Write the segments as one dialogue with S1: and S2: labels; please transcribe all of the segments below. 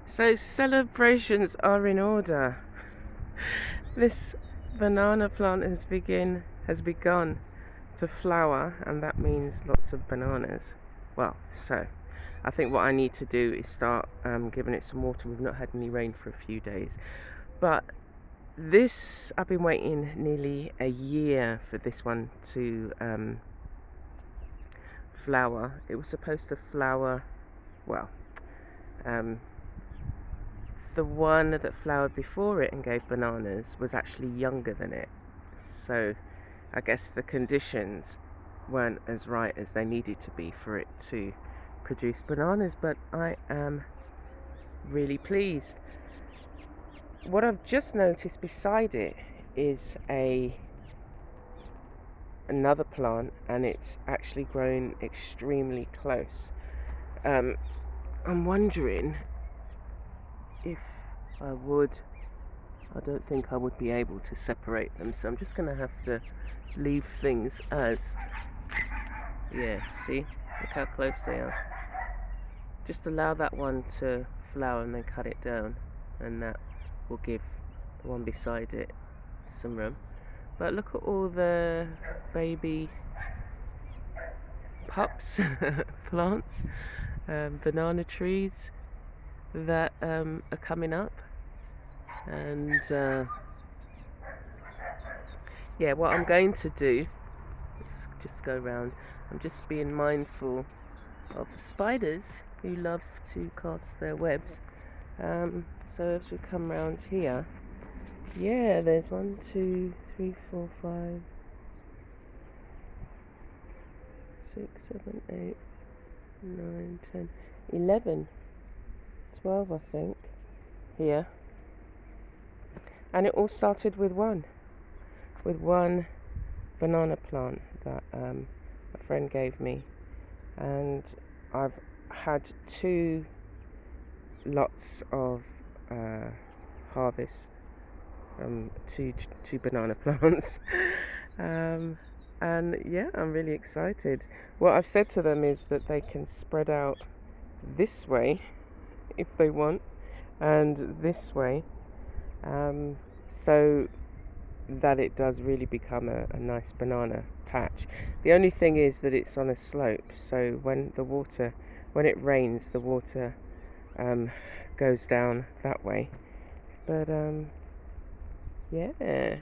S1: So celebrations are in order. This banana plant has begun to flower, and that means lots of bananas. Well, so I think what I need to do is start giving it some water. We've not had any rain for a few days, but this, I've been waiting nearly a year for this one to flower. It was supposed to flower, well, the one that flowered before it and gave bananas was actually younger than it. So I guess the conditions weren't as right as they needed to be for it to produce bananas, but I am really pleased. What I've just noticed beside it is another plant, and it's actually grown extremely close. I'm wondering if I don't think I would be able to separate them, so I'm just going to have to leave things as, yeah, see, look how close they are. Just allow that one to flower and then cut it down, and that will give the one beside it some room. But look at all the baby pups, plants, banana trees that are coming up. And yeah, what I'm going to do, let's just go around. I'm just being mindful of the spiders who love to cast their webs. So as we come round here, yeah, there's 1, 2, 3, 4, 5, 6, 7, 8, 9, 10, 11, 12, I think, here. And it all started with one banana plant that a friend gave me, and I've had 2 lots of harvest from two banana plants. And yeah, I'm really excited. What I've said to them is that they can spread out this way if they want, and this way, so that it does really become a nice banana patch. The only thing is that it's on a slope, so when it rains, the water goes down that way. But yeah,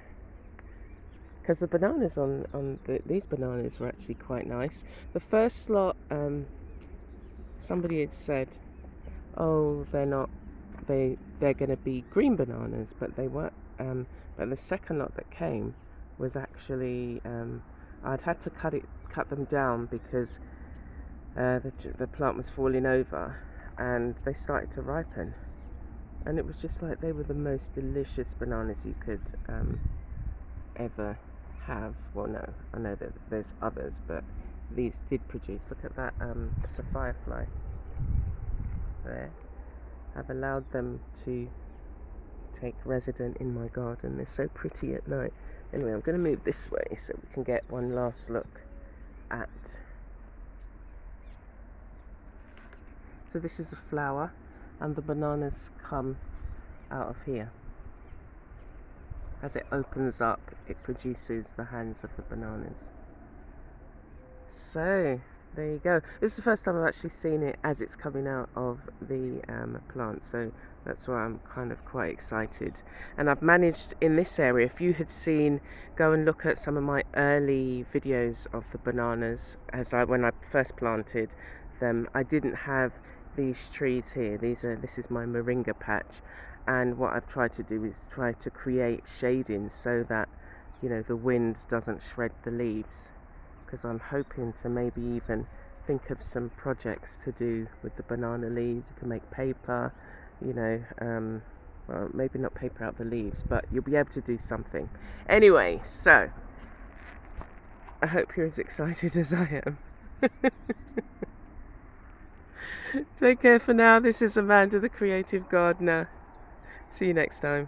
S1: because the bananas these bananas were actually quite nice. The first lot, somebody had said, oh, they're going to be green bananas, but they weren't. But the second lot that came was actually, I'd had to cut them down because the plant was falling over, and they started to ripen, and it was just like they were the most delicious bananas you could ever have. Well, no, I know that there's others, but these did produce. Look at that, it's a firefly there. I've allowed them to take resident in my garden. They're so pretty at night. Anyway, I'm going to move this way so we can get one last look at. So this is a flower, and the bananas come out of here. As it opens up, it produces the hands of the bananas. So there you go. This is the first time I've actually seen it as it's coming out of the plant, so that's why I'm kind of quite excited. And I've managed in this area, if you had seen, go and look at some of my early videos of the bananas when I first planted them. I didn't have these trees here. This is my moringa patch, and what I've tried to do is try to create shading so that, you know, the wind doesn't shred the leaves, because I'm hoping to maybe even think of some projects to do with the banana leaves. You can make paper, you know, well, maybe not paper out the leaves, but you'll be able to do something. Anyway, so I hope you're as excited as I am. Take care for now. This is Amanda, the Creative Gardener. See you next time.